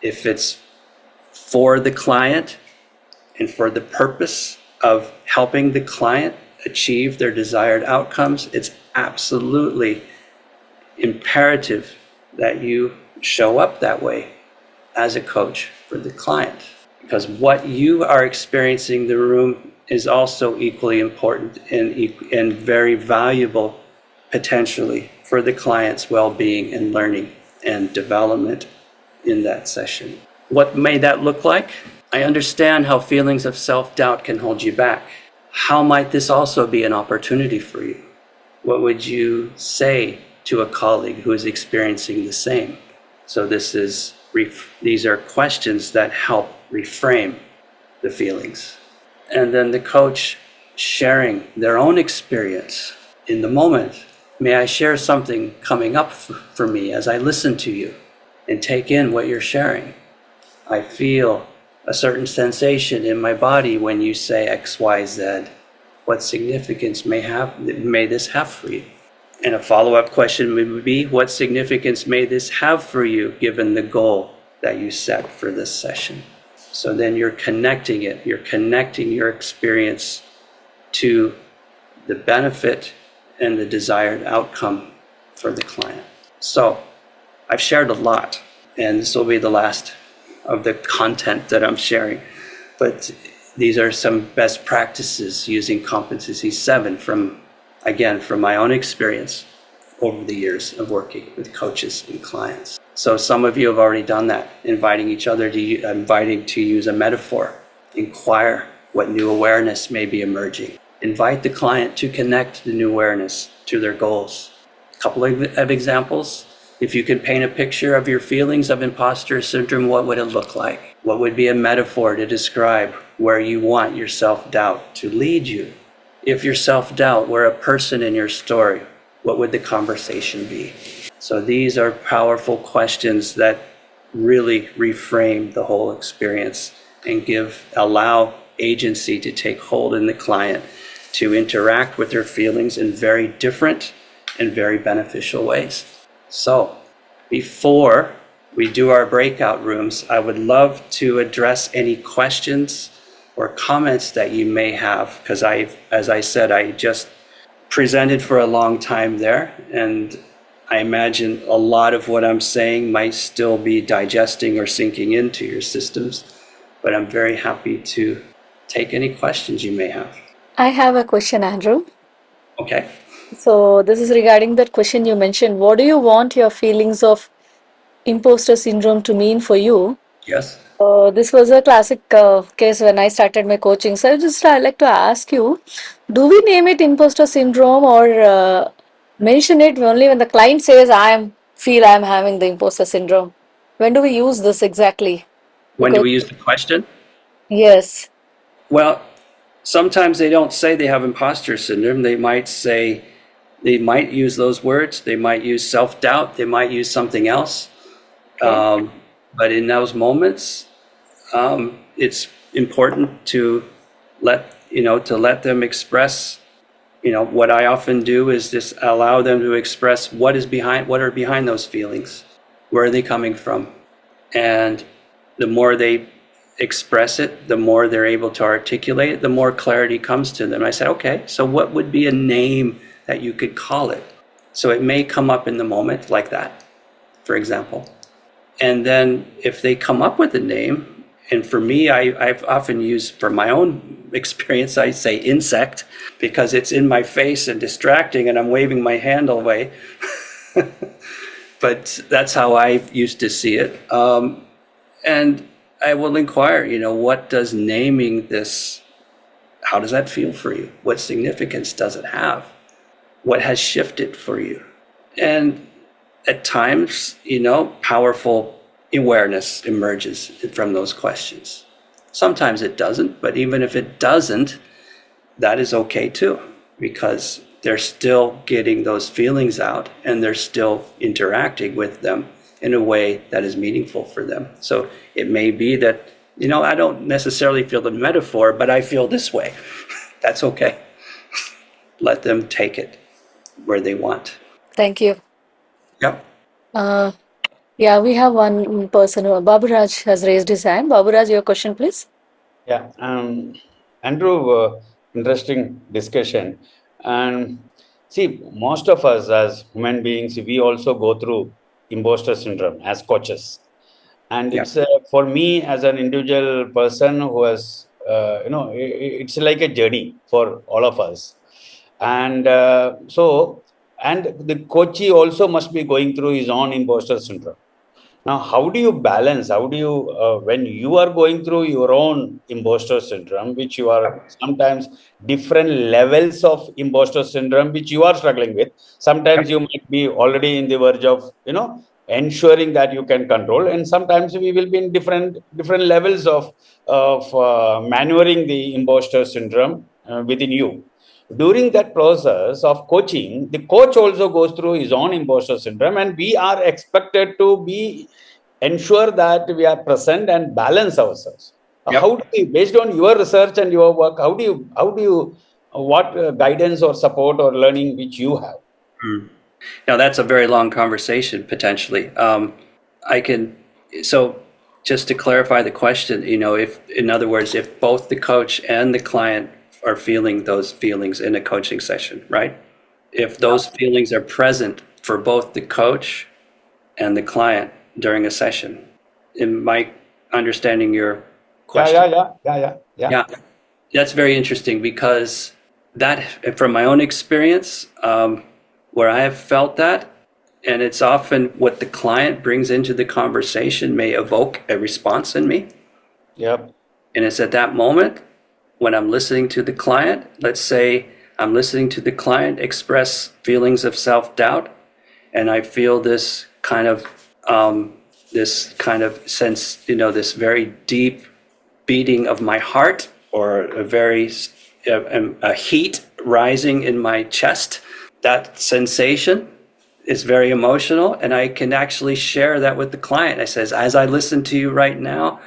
If it's for the client and for the purpose of helping the client achieve their desired outcomes, it's absolutely imperative that you show up that way as a coach for the client, because what you are experiencing in the room is also equally important and very valuable potentially for the client's well-being and learning and development in that session. What may that look like? I understand how feelings of self-doubt can hold you back. How might this also be an opportunity for you? What would you say to a colleague who is experiencing the same? So these are questions that help reframe the feelings. And then the coach sharing their own experience in the moment. May I share something coming up for me as I listen to you and take in what you're sharing? I feel a certain sensation in my body when you say X, Y, Z. What significance may this have for you? And a follow-up question would be, what significance may this have for you given the goal that you set for this session? So then you're connecting your experience to the benefit and the desired outcome for the client. So I've shared a lot, and this will be the last of the content that I'm sharing. But these are some best practices using competency 7 from my own experience over the years of working with coaches and clients. So some of you have already done that, inviting to use a metaphor. Inquire what new awareness may be emerging. Invite the client to connect the new awareness to their goals. A couple of examples. If you could paint a picture of your feelings of imposter syndrome, what would it look like? What would be a metaphor to describe where you want your self-doubt to lead you? If your self-doubt were a person in your story, what would the conversation be? So these are powerful questions that really reframe the whole experience and allow agency to take hold in the client to interact with their feelings in very different and very beneficial ways. So before we do our breakout rooms, I would love to address any questions or comments that you may have, because as I said, I just presented for a long time there, and I imagine a lot of what I'm saying might still be digesting or sinking into your systems, but I'm very happy to take any questions you may have. I have a question, Andrew. Okay. So this is regarding that question you mentioned. What do you want your feelings of imposter syndrome to mean for you? Yes. This was a classic case when I started my coaching. So I'd like to ask you, do we name it imposter syndrome or mention it only when the client says I'm having the imposter syndrome? When do we use this exactly? When do Because we use the question? yes, Well, sometimes they don't say they have imposter syndrome. They might use those words. They might use self-doubt. They might use something else. okay. But in those moments, it's important to let them express. What I often do is just allow them to express what are behind those feelings. Where are they coming from? And the more they express it, the more they're able to articulate it, the more clarity comes to them. I said, okay, so what would be a name that you could call it? So it may come up in the moment like that, for example. And then if they come up with a name, and for me, I've often used, for my own experience, I say insect, because it's in my face and distracting and I'm waving my hand away. But that's how I used to see it. And I will inquire, what does naming this, how does that feel for you? What significance does it have? What has shifted for you? And at times, powerful awareness emerges from those questions. Sometimes it doesn't, but even if it doesn't, that is okay too, because they're still getting those feelings out and they're still interacting with them in a way that is meaningful for them. So it may be that, I don't necessarily feel the metaphor, but I feel this way. That's okay. Let them take it where they want. Thank you. Yep. Yeah, we have one person, Baburaj has raised his hand. Baburaj, your question, please. Yeah, Andrew, interesting discussion. And see, most of us as human beings, we also go through imposter syndrome as coaches. And Yeah. it's for me as an individual person who has, it's like a journey for all of us. And and the coachee also must be going through his own imposter syndrome. Now, how do you balance? How do you, when you are going through your own imposter syndrome, which you are sometimes different levels of imposter syndrome, which you are struggling with. Sometimes you might be already in the verge of, ensuring that you can control, and sometimes we will be in different levels of maneuvering the imposter syndrome within you. During that process of coaching, the coach also goes through his own imposter syndrome, and we are expected to ensure that we are present and balance ourselves. Yep. How do you, based on your research and your work, what guidance or support or learning which you have? Now that's a very long conversation potentially. So just to clarify the question, if, in other words, if both the coach and the client are feeling those feelings in a coaching session, right? If those feelings are present for both the coach and the client during a session, in my understanding your question. Yeah. That's very interesting, because that, from my own experience, where I have felt that, and it's often what the client brings into the conversation may evoke a response in me. Yep. And it's at that moment when I'm listening to the client, let's say I'm listening to the client express feelings of self-doubt, and I feel this kind of this kind of sense, this very deep beating of my heart, or a heat rising in my chest. That sensation is very emotional, and I can actually share that with the client. I says, as I listen to you right now,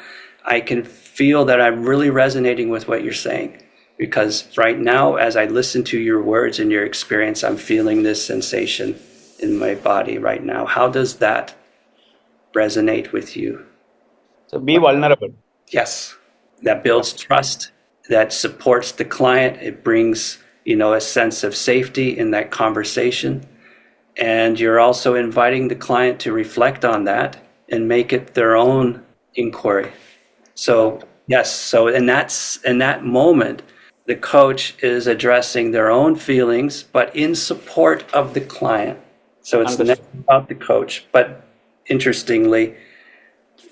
I can feel that I'm really resonating with what you're saying, because right now, as I listen to your words and your experience, I'm feeling this sensation in my body right now. How does that resonate with you? So be vulnerable. Yes, that builds trust, that supports the client. It brings, a sense of safety in that conversation. And you're also inviting the client to reflect on that and make it their own inquiry. So, yes, so in that moment, the coach is addressing their own feelings, but in support of the client. So it's never about the coach, but interestingly,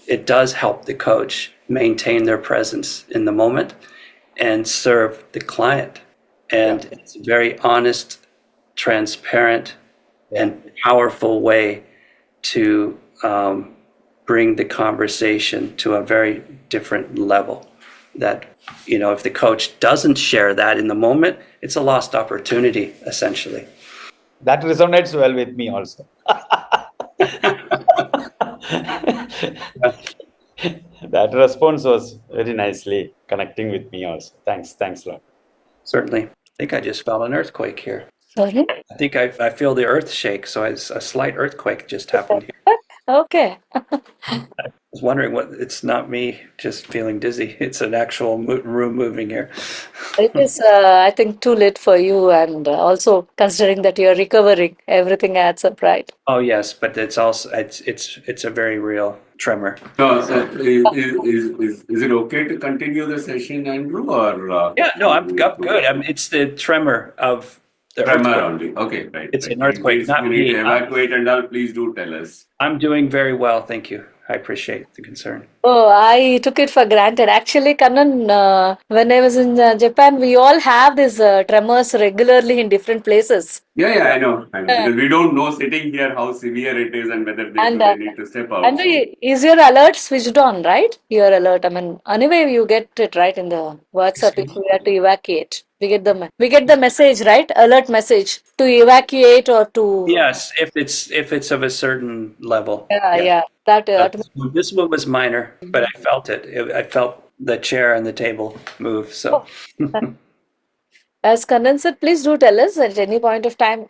it does help the coach maintain their presence in the moment and serve the client. And it's a very honest, transparent, and powerful way to bring the conversation to a very different level. That, if the coach doesn't share that in the moment, it's a lost opportunity, essentially. That resonates well with me also. That response was very nicely connecting with me also. Thanks a lot. Certainly. I think I just felt an earthquake here. Sorry? I think I feel the earth shake, so a slight earthquake just happened here. Okay. I was wondering it's not me just feeling dizzy. It's an actual room moving here. It is, I think, too late for you, and also considering that you're recovering, everything adds up, right? Oh yes, but it's also it's a very real tremor. So, is it okay to continue the session, Andrew, or? Yeah, no, I'm good. It's the tremor of the Tremor earthquake. only. Okay, right. It's right. an earthquake, Please, not you need me. to evacuate and all. Please do tell us. I'm doing very well, thank you. I appreciate the concern. Oh, I took it for granted. Actually, Kannan, when I was in Japan, we all have these tremors regularly in different places. Yeah, I know. Because we don't know sitting here how severe it is and whether they And need to step out. and is your alert switched on, right? Your alert. I mean, anyway, you get it right in the WhatsApp if we have to evacuate. We get the message, right? Alert message to evacuate or to. Yes, if it's of a certain level. Yeah. That. This one was minor, but I felt it. I felt the chair and the table move. So, As Kannan said, please do tell us at any point of time,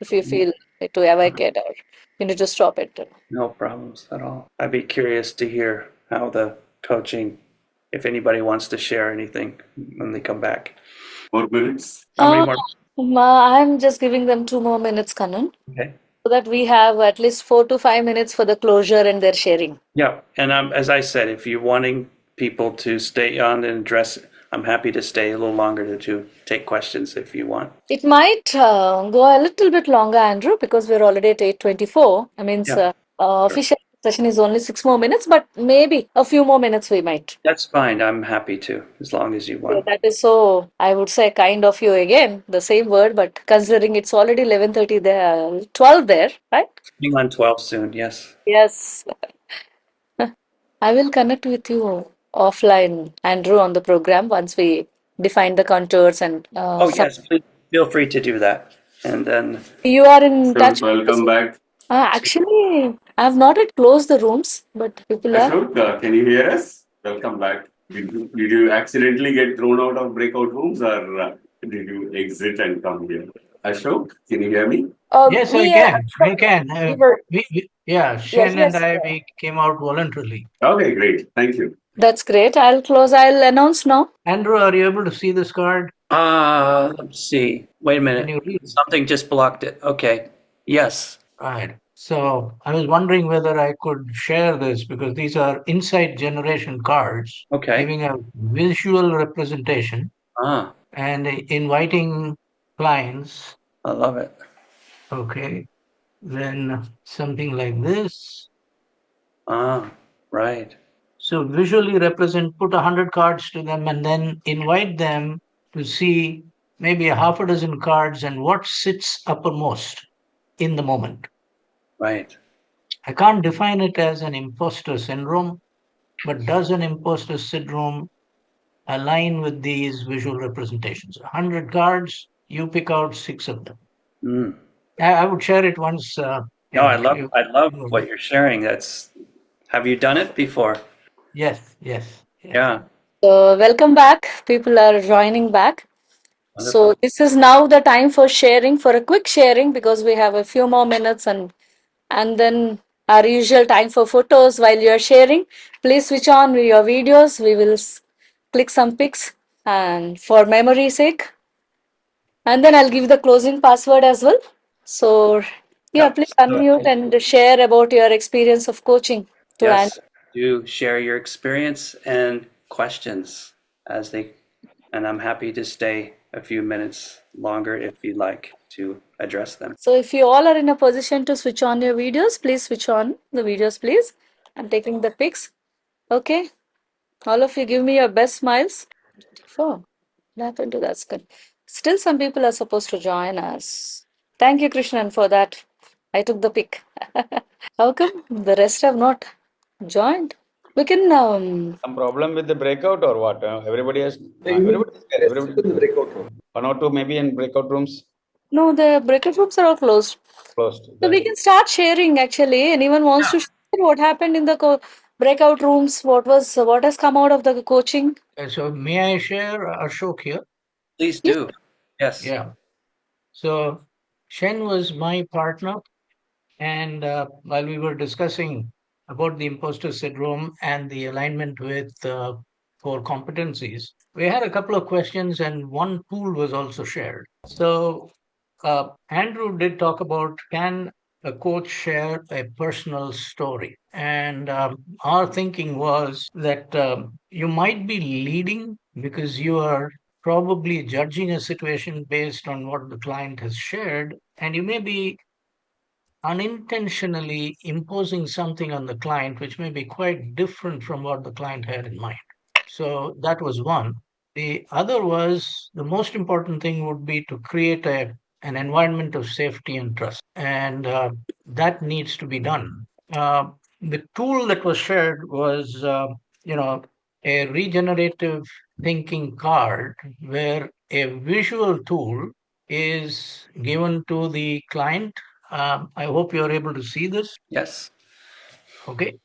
if you feel to evacuate or you need to stop it. no problems at all. I'd be curious to hear how the coaching, if anybody wants to share anything when they come back. 4 minutes. How many more? I'm just giving them 2 more minutes, Kannan, Okay. so that we have at least 4 to 5 minutes for the closure and their sharing. Yeah, and as I said, if you're wanting people to stay on and address, I'm happy to stay a little longer to take questions if you want. It might go a little bit longer, Andrew, because we're already at 8:24. I mean, official session is only 6 more minutes, but maybe a few more minutes we might. That's fine. I'm happy to, as long as you want. That is so, I would say, kind of you again, the same word, but considering it's already 11:30 there, 12 there, right? Coming on 12 soon, yes. Yes. I will connect with you offline, Andrew, on the program once we define the contours and. Yes, please feel free to do that. And then You are in touch. Welcome back. Actually, I have not yet closed the rooms, but people are. Ashok, can you hear us? Welcome back. Did you accidentally get thrown out of breakout rooms, or did you exit and come here? Ashok, can you hear me? Yes, I can. Shen and I, we came out voluntarily. Okay, great. Thank you. That's great. I'll announce now. Andrew, are you able to see this card? let's see. Wait a Can minute. you read? Something just blocked it. Okay. Yes. Right. So I was wondering whether I could share this because these are insight generation cards, giving a visual representation and inviting clients. I love it. Okay. Then something like this. Right. So visually represent, put 100 cards to them and then invite them to see maybe a half a dozen cards and what sits uppermost in the moment. Right. I can't define it as an imposter syndrome, but does an imposter syndrome align with these visual representations? 100 cards, you pick out 6 of them. Mm. I would share it once. No, I love what you're sharing. Have you done it before? Yes. Yeah. So welcome back. People are joining back. So Wonderful. this is now the time for sharing, for a quick sharing, because we have a few more minutes and then our usual time for photos. While you are sharing, please switch on your videos. We will click some pics and for memory's sake. And then I'll give the closing password as well. So yeah, Yep. please unmute and share about your experience of coaching to Yes. Do share your experience and questions and I'm happy to stay a few minutes longer if you'd like to address them. So if you all are in a position to switch on your videos, please switch on the videos, please. I'm taking the pics. Okay. All of you give me your best smiles. Oh, what happened to that screen? Still some people are supposed to join us. Thank you, Krishnan, for that. I took the pic. How come the rest have not joined? We can Some problem with the breakout or what? Everybody has. Everybody is there. Everybody is in the breakout room. One or two maybe in breakout rooms no, the breakout rooms are all closed. closed. So we can start sharing actually. Anyone wants to share what happened in the breakout rooms? What has come out of the coaching? So may I share Ashok here? Please do. Yes. Yeah. So Shen was my partner, and while we were discussing about the imposter syndrome and the alignment with core competencies, we had a couple of questions, and one tool was also shared. So Andrew did talk about, can a coach share a personal story? And our thinking was that you might be leading because you are probably judging a situation based on what the client has shared, and you may be unintentionally imposing something on the client which may be quite different from what the client had in mind. So that was one. The other was, the most important thing would be to create an environment of safety and trust. And that needs to be done. The tool that was shared was, a regenerative thinking card where a visual tool is given to the client. I hope you're able to see this. Yes. Okay.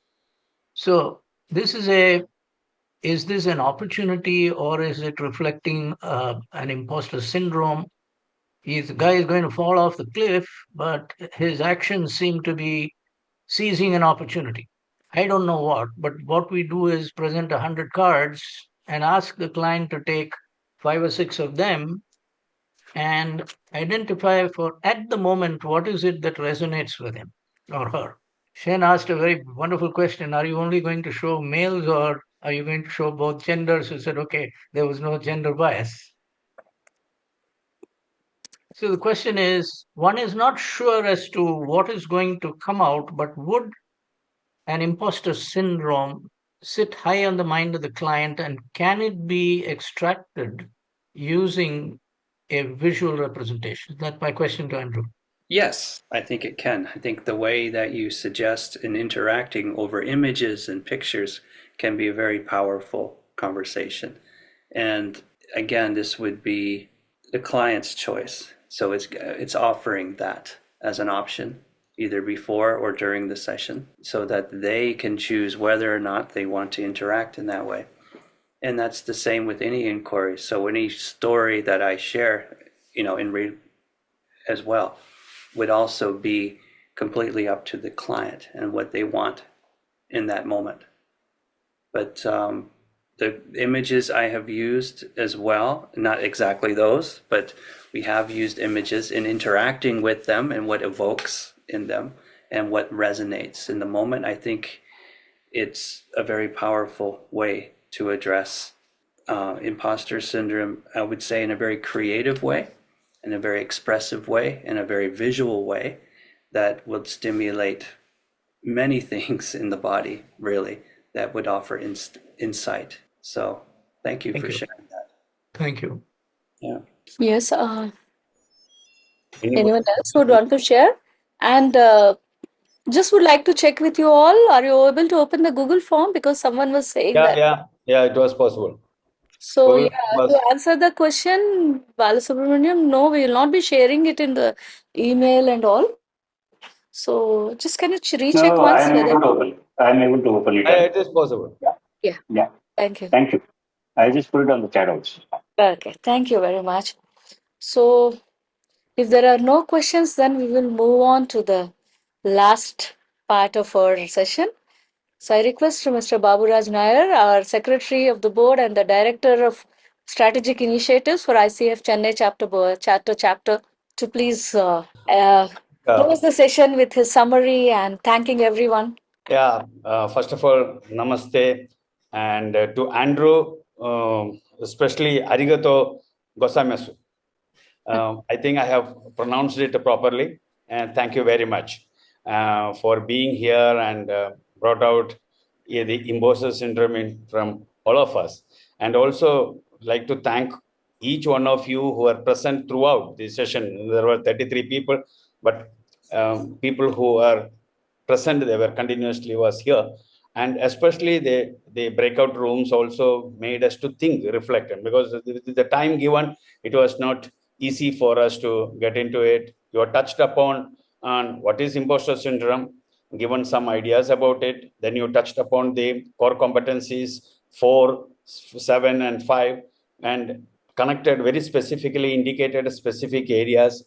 So this is this an opportunity or is it reflecting an imposter syndrome? The guy is going to fall off the cliff, but his actions seem to be seizing an opportunity. I don't know what, but what we do is present 100 cards and ask the client to take 5 or 6 of them and identify for at the moment what is it that resonates with him or her. Shane asked a very wonderful question. Are you only going to show males or are you going to show both genders? Who said, okay, there was no gender bias. So the question is, one is not sure as to what is going to come out, but would an imposter syndrome sit high on the mind of the client and can it be extracted using a visual representation? That's my question to Andrew. Yes, I think it can. I think the way that you suggest in interacting over images and pictures can be a very powerful conversation. And again, this would be the client's choice. So it's offering that as an option, either before or during the session, so that they can choose whether or not they want to interact in that way. And that's the same with any inquiry. So any story that I share, as well, would also be completely up to the client and what they want in that moment. But the images I have used as well, not exactly those, but we have used images in interacting with them and what evokes in them and what resonates in the moment. I think it's a very powerful way to address imposter syndrome, I would say, in a very creative way, in a very expressive way, in a very visual way that would stimulate many things in the body, really, that would offer insight. So thank you for sharing that. Thank you. Yeah. Yes. Anyone else would want to share? And just would like to check with you all. Are you able to open the Google form? Because someone was saying that. Yeah, it was possible. So, Google yeah, was- to answer the question, Balasubramaniam, no, we will not be sharing it in the email and all. So, just can you recheck No, once I am whether. able to open. I am able to open it. It is possible. Yeah, Yeah. thank you. Thank you. I just put it on the chat also. Okay, thank you very much. So, if there are no questions, then we will move on to the last part of our session. So I request Mr. Baburaj Nair, our Secretary of the Board and the Director of Strategic Initiatives for ICF Chennai chapter, to please close the session with his summary and thanking everyone. Yeah, first of all, namaste. And to Andrew, especially arigato gozaimasu. I think I have pronounced it properly. And thank you very much for being here and brought out the imposter syndrome from all of us. And also like to thank each one of you who are present throughout this session. There were 33 people, but people who are present, they were continuously was here. And especially the breakout rooms also made us to think, reflect. And because the time given, it was not easy for us to get into it. You are touched upon on what is imposter syndrome, given some ideas about it. Then you touched upon the core competencies 4, 7, and 5, and connected very specifically, indicated specific areas.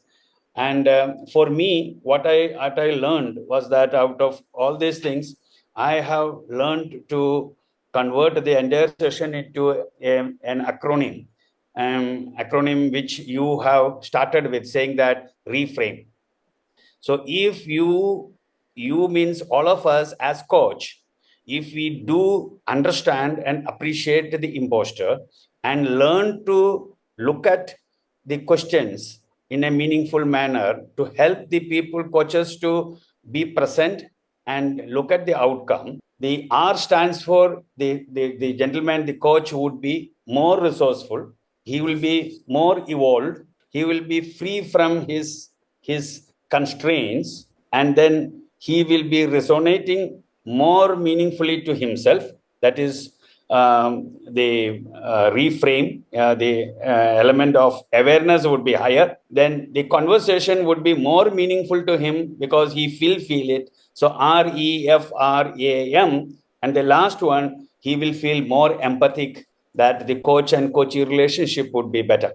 And for me, what I learned was that out of all these things, I have learned to convert the entire session into an acronym which you have started with saying that reframe. So if you means all of us as coach, if we do understand and appreciate the imposter and learn to look at the questions in a meaningful manner to help the people coaches to be present and look at the outcome. The R stands for the gentleman, the coach would be more resourceful. He will be more evolved. He will be free from his constraints, and then he will be resonating more meaningfully to himself. That is the reframe, the element of awareness would be higher. Then the conversation would be more meaningful to him because he feel it. So REFRAM. And the last one, he will feel more empathic, that the coach and coachee relationship would be better.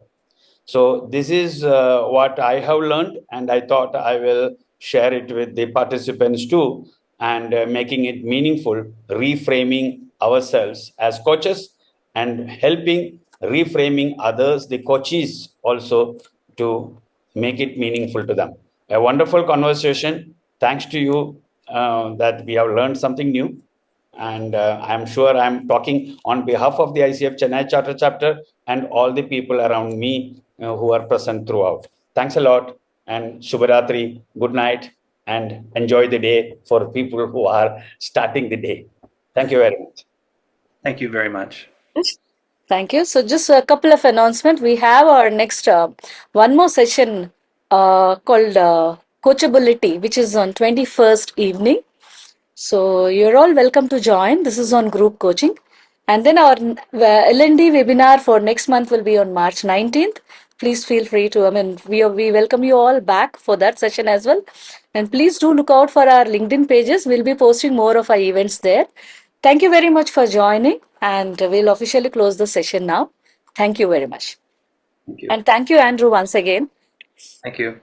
So this is what I have learned, and I thought I will share it with the participants too, and making it meaningful, reframing ourselves as coaches and helping reframing others, the coaches also, to make it meaningful to them. A wonderful conversation. Thanks to you that we have learned something new. And I'm sure I'm talking on behalf of the ICF Chennai Charter Chapter and all the people around me who are present throughout. Thanks a lot, and Shubharatri, good night, and enjoy the day for people who are starting the day. Thank you very much. Thank you very much. Thank you. So just a couple of announcements. We have our next one more session called Coachability, which is on 21st evening. So you're all welcome to join. This is on group coaching. And then our L&D webinar for next month will be on March 19th. Please feel free to, we welcome you all back for that session as well. And please do look out for our LinkedIn pages. We'll be posting more of our events there. Thank you very much for joining, and we'll officially close the session now. Thank you very much. Thank you. And thank you, Andrew, once again. Thank you.